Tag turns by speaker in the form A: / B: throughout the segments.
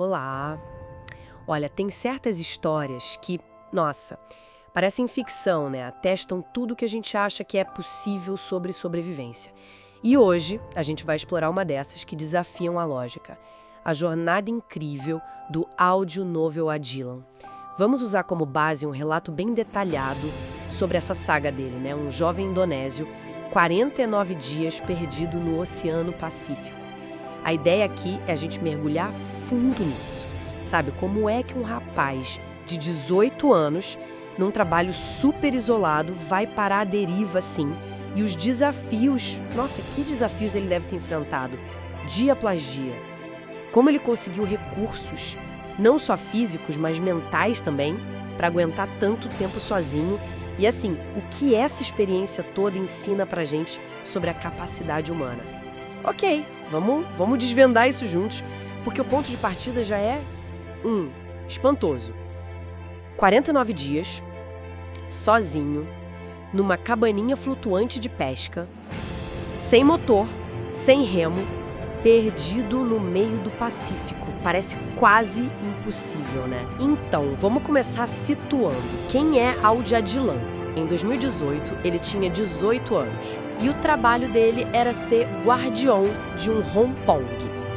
A: Olá! Olha, tem certas histórias que, nossa, parecem ficção, né? Atestam tudo que a gente acha que é possível sobre sobrevivência. E hoje a gente vai explorar uma dessas que desafiam a lógica. A jornada incrível do áudio novel a Dylan. Vamos usar como base um relato bem detalhado sobre essa saga dele, né? Um jovem indonésio, 49 dias perdido no Oceano Pacífico. A ideia aqui é a gente mergulhar fundo nisso. Sabe, como é que um rapaz de 18 anos, num trabalho super isolado, vai parar à deriva assim? E os desafios, nossa, que desafios ele deve ter enfrentado, dia após dia. Como ele conseguiu recursos, não só físicos, mas mentais também, para aguentar tanto tempo sozinho. E assim, o que essa experiência toda ensina pra gente sobre a capacidade humana? Ok, vamos desvendar isso juntos, porque o ponto de partida já é, espantoso. 49 dias, sozinho, numa cabaninha flutuante de pesca, sem motor, sem remo, perdido no meio do Pacífico. Parece quase impossível, né? Então, vamos começar situando. Quem é Audy Adilhan? Em 2018, ele tinha 18 anos. E o trabalho dele era ser guardião de um rompong.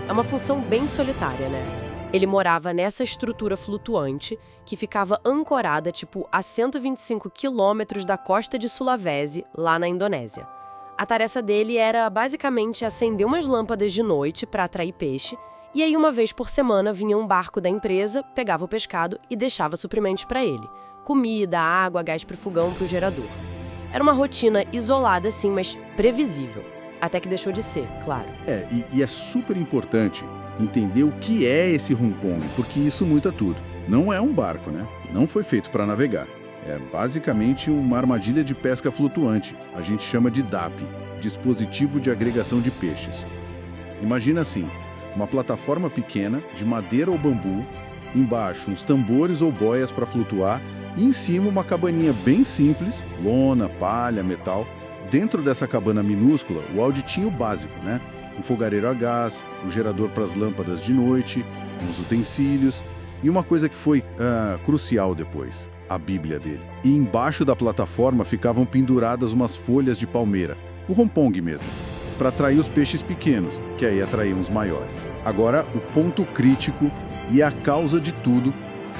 A: É uma função bem solitária, né? Ele morava nessa estrutura flutuante que ficava ancorada, a 125 quilômetros da costa de Sulawesi, lá na Indonésia. A tarefa dele era, basicamente, acender umas lâmpadas de noite para atrair peixe, e aí uma vez por semana vinha um barco da empresa, pegava o pescado e deixava suprimentos para ele. Comida, água, gás para o fogão, para o gerador. Era uma rotina isolada, sim, mas previsível. Até que deixou de ser, claro.
B: E é super importante entender o que é esse rompong, porque isso muda tudo. Não é um barco, né? Não foi feito para navegar. É basicamente uma armadilha de pesca flutuante. A gente chama de DAP, Dispositivo de Agregação de Peixes. Imagina assim, uma plataforma pequena, de madeira ou bambu, embaixo uns tambores ou boias para flutuar, e em cima uma cabaninha bem simples, lona, palha, metal. Dentro dessa cabana minúscula, o Audy tinha o básico, né? Um fogareiro a gás, um gerador para as lâmpadas de noite, uns utensílios e uma coisa que foi crucial depois, a Bíblia dele. E embaixo da plataforma ficavam penduradas umas folhas de palmeira, o rompong mesmo, para atrair os peixes pequenos, que aí atraíam os maiores. Agora, o ponto crítico e a causa de tudo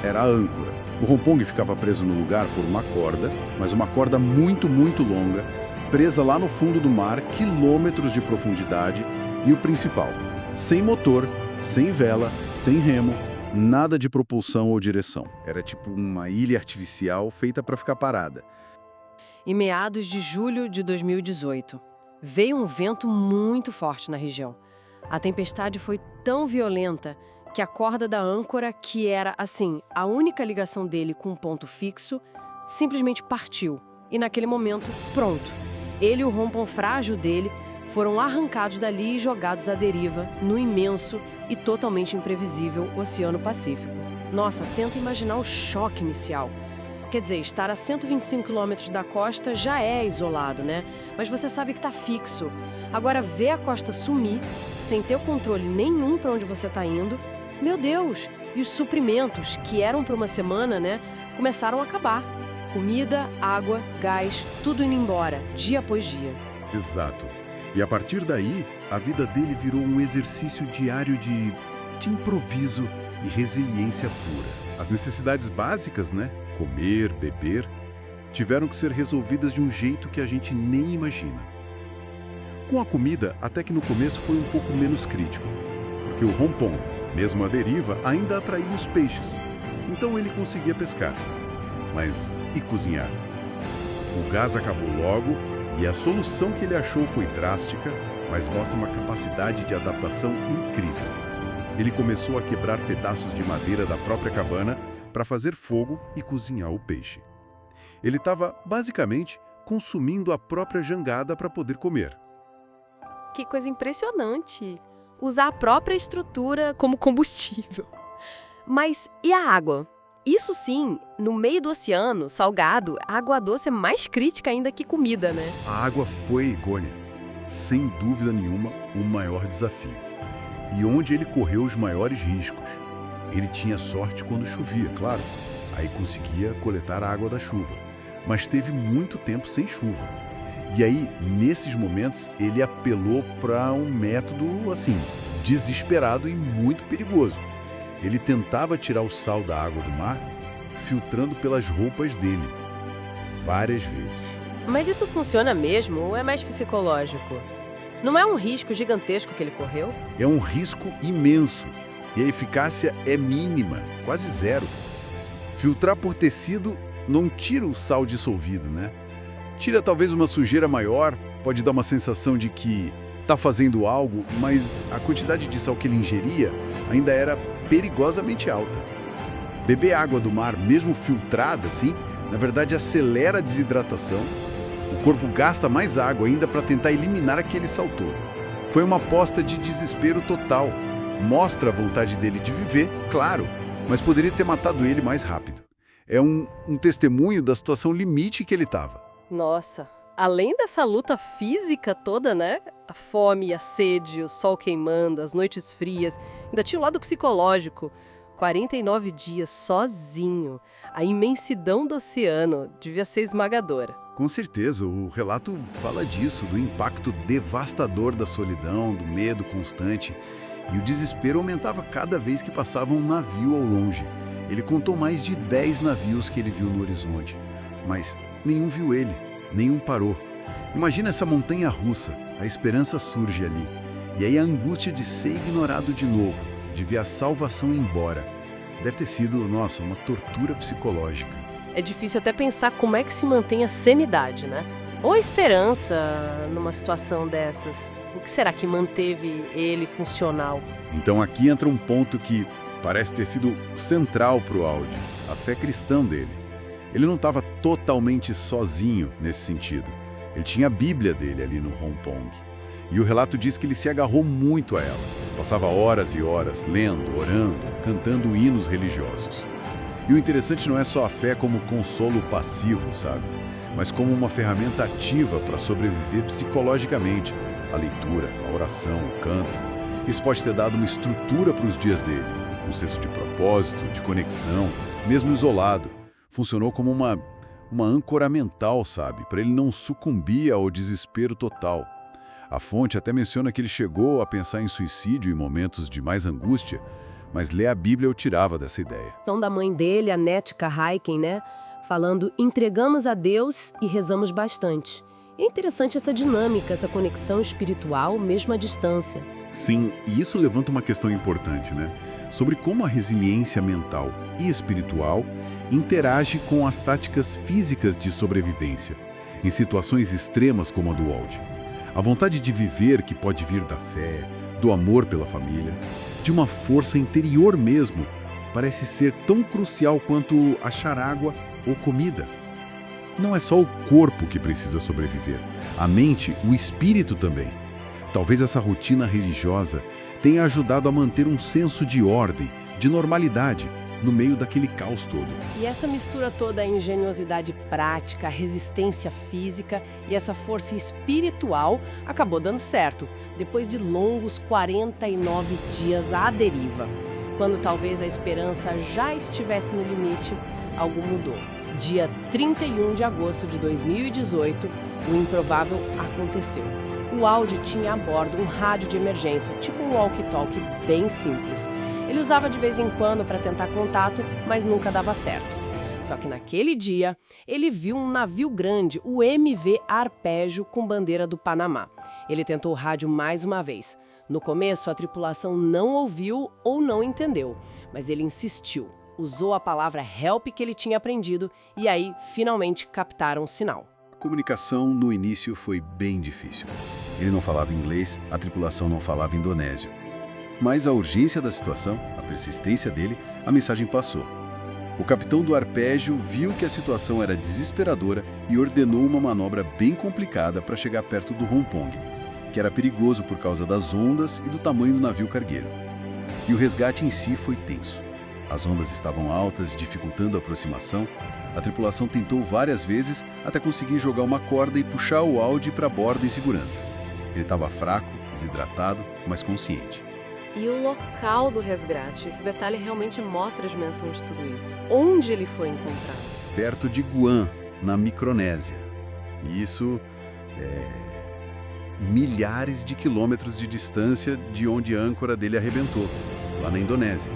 B: era a âncora. O rompong ficava preso no lugar por uma corda, mas uma corda muito, muito longa, presa lá no fundo do mar, quilômetros de profundidade, e o principal, sem motor, sem vela, sem remo, nada de propulsão ou direção. Era tipo uma ilha artificial feita para ficar parada.
A: Em meados de julho de 2018, veio um vento muito forte na região. A tempestade foi tão violenta que a corda da âncora, que era, a única ligação dele com um ponto fixo, simplesmente partiu. E naquele momento, pronto. Ele e o rompong frágil dele foram arrancados dali e jogados à deriva no imenso e totalmente imprevisível Oceano Pacífico. Nossa, tenta imaginar o choque inicial. Quer dizer, estar a 125 quilômetros da costa já é isolado, né? Mas você sabe que está fixo. Agora, ver a costa sumir, sem ter o controle nenhum para onde você está indo, meu Deus! E os suprimentos, que eram para uma semana, né, começaram a acabar. Comida, água, gás, tudo indo embora, dia após dia.
B: Exato. E a partir daí, a vida dele virou um exercício diário de improviso e resiliência pura. As necessidades básicas, né? Comer, beber, tiveram que ser resolvidas de um jeito que a gente nem imagina. Com a comida, até que no começo foi um pouco menos crítico, porque o rompong, mesmo à deriva, ainda atraía os peixes. Então ele conseguia pescar. Mas e cozinhar? O gás acabou logo e a solução que ele achou foi drástica, mas mostra uma capacidade de adaptação incrível. Ele começou a quebrar pedaços de madeira da própria cabana para fazer fogo e cozinhar o peixe. Ele estava, basicamente, consumindo a própria jangada para poder comer.
C: Que coisa impressionante! Usar a própria estrutura como combustível. Mas e a água? Isso sim, no meio do oceano, salgado, a água doce é mais crítica ainda que comida, né?
B: A água foi, Cônia, sem dúvida nenhuma, o maior desafio. E onde ele correu os maiores riscos. Ele tinha sorte quando chovia, claro. Aí conseguia coletar a água da chuva. Mas teve muito tempo sem chuva. E aí, nesses momentos, ele apelou para um método, assim, desesperado e muito perigoso. Ele tentava tirar o sal da água do mar, filtrando pelas roupas dele. Várias vezes.
C: Mas isso funciona mesmo ou é mais psicológico? Não é um risco gigantesco que ele correu?
B: É um risco imenso. E a eficácia é mínima, quase zero. Filtrar por tecido não tira o sal dissolvido, né? Tira talvez uma sujeira maior, pode dar uma sensação de que está fazendo algo, mas a quantidade de sal que ele ingeria ainda era perigosamente alta. Beber água do mar, mesmo filtrada assim, na verdade acelera a desidratação. O corpo gasta mais água ainda para tentar eliminar aquele sal todo. Foi uma aposta de desespero total. Mostra a vontade dele de viver, claro, mas poderia ter matado ele mais rápido. É um testemunho da situação limite que ele estava.
C: Nossa, além dessa luta física toda, né? A fome, a sede, o sol queimando, as noites frias, ainda tinha o lado psicológico. 49 dias sozinho. A imensidão do oceano devia ser esmagadora.
B: Com certeza, o relato fala disso, do impacto devastador da solidão, do medo constante. E o desespero aumentava cada vez que passava um navio ao longe. Ele contou mais de 10 navios que ele viu no horizonte. Mas nenhum viu ele, nenhum parou. Imagina essa montanha russa, a esperança surge ali. E aí a angústia de ser ignorado de novo, de ver a salvação embora. Deve ter sido, nossa, uma tortura psicológica.
C: É difícil até pensar como é que se mantém a sanidade, né? Ou a esperança numa situação dessas. O que será que manteve ele funcional?
B: Então aqui entra um ponto que parece ter sido central para o Audi, a fé cristã dele. Ele não estava totalmente sozinho nesse sentido. Ele tinha a Bíblia dele ali no Hong Kong. E o relato diz que ele se agarrou muito a ela. Passava horas e horas lendo, orando, cantando hinos religiosos. E o interessante não é só a fé como consolo passivo, sabe? Mas como uma ferramenta ativa para sobreviver psicologicamente. A leitura, a oração, o canto. Isso pode ter dado uma estrutura para os dias dele. Um senso de propósito, de conexão, mesmo isolado. Funcionou como uma âncora mental, sabe? Para ele não sucumbir ao desespero total. A fonte até menciona que ele chegou a pensar em suicídio em momentos de mais angústia, mas ler a Bíblia o tirava dessa ideia.
A: São da mãe dele, a Netka Haiken, né? Falando, entregamos a Deus e rezamos bastante. É interessante essa dinâmica, essa conexão espiritual, mesmo à distância.
B: Sim, e isso levanta uma questão importante, né? Sobre como a resiliência mental e espiritual interage com as táticas físicas de sobrevivência, em situações extremas como a do Wald. A vontade de viver que pode vir da fé, do amor pela família, de uma força interior mesmo, parece ser tão crucial quanto achar água ou comida. Não é só o corpo que precisa sobreviver, a mente, o espírito também. Talvez essa rotina religiosa tenha ajudado a manter um senso de ordem, de normalidade, no meio daquele caos todo.
A: E essa mistura toda, a ingeniosidade prática, a resistência física e essa força espiritual acabou dando certo, depois de longos 49 dias à deriva. Quando talvez a esperança já estivesse no limite, algo mudou. Dia 31 de agosto de 2018, o improvável aconteceu. O Audi tinha a bordo um rádio de emergência, tipo um walkie-talkie bem simples. Ele usava de vez em quando para tentar contato, mas nunca dava certo. Só que naquele dia, ele viu um navio grande, o MV Arpejo, com bandeira do Panamá. Ele tentou o rádio mais uma vez. No começo, a tripulação não ouviu ou não entendeu, mas ele insistiu. Usou a palavra help que ele tinha aprendido e aí, finalmente, captaram o sinal.
B: A comunicação no início foi bem difícil. Ele não falava inglês, a tripulação não falava indonésio. Mas a urgência da situação, a persistência dele, a mensagem passou. O capitão do Arpejo viu que a situação era desesperadora e ordenou uma manobra bem complicada para chegar perto do Hong Kong, que era perigoso por causa das ondas e do tamanho do navio cargueiro. E o resgate em si foi tenso. As ondas estavam altas, dificultando a aproximação. A tripulação tentou várias vezes até conseguir jogar uma corda e puxar o Audi para a borda em segurança. Ele estava fraco, desidratado, mas consciente.
C: E o local do resgate, esse detalhe realmente mostra a dimensão de tudo isso. Onde ele foi encontrado?
B: Perto de Guam, na Micronésia. E isso milhares de quilômetros de distância de onde a âncora dele arrebentou, lá na Indonésia.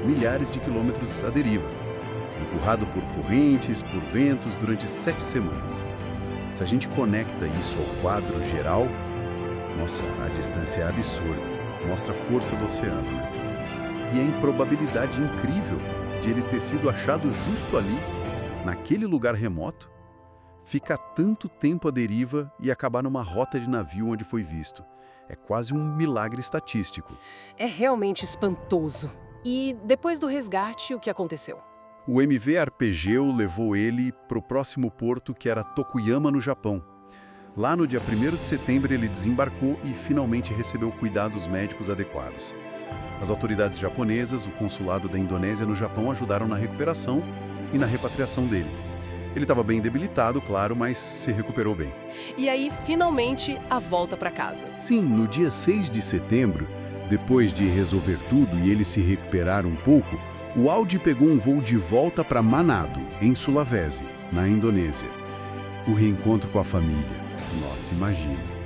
B: Milhares de quilômetros à deriva, empurrado por correntes, por ventos, durante 7 semanas. Se a gente conecta isso ao quadro geral, nossa, a distância é absurda, mostra a força do oceano, né? E a improbabilidade incrível de ele ter sido achado justo ali, naquele lugar remoto, ficar tanto tempo à deriva e acabar numa rota de navio onde foi visto. É quase um milagre estatístico.
A: É realmente espantoso. E depois do resgate, o que aconteceu?
B: O MV Arpegeu levou ele para o próximo porto, que era Tokuyama, no Japão. Lá no dia 1º de setembro ele desembarcou e finalmente recebeu cuidados médicos adequados. As autoridades japonesas, o consulado da Indonésia no Japão ajudaram na recuperação e na repatriação dele. Ele estava bem debilitado, claro, mas se recuperou bem.
A: E aí, finalmente, a volta para casa.
B: Sim, no dia 6 de setembro, depois de resolver tudo e ele se recuperar um pouco, o Audi pegou um voo de volta para Manado, em Sulawesi, na Indonésia. O reencontro com a família. Nossa, imagina.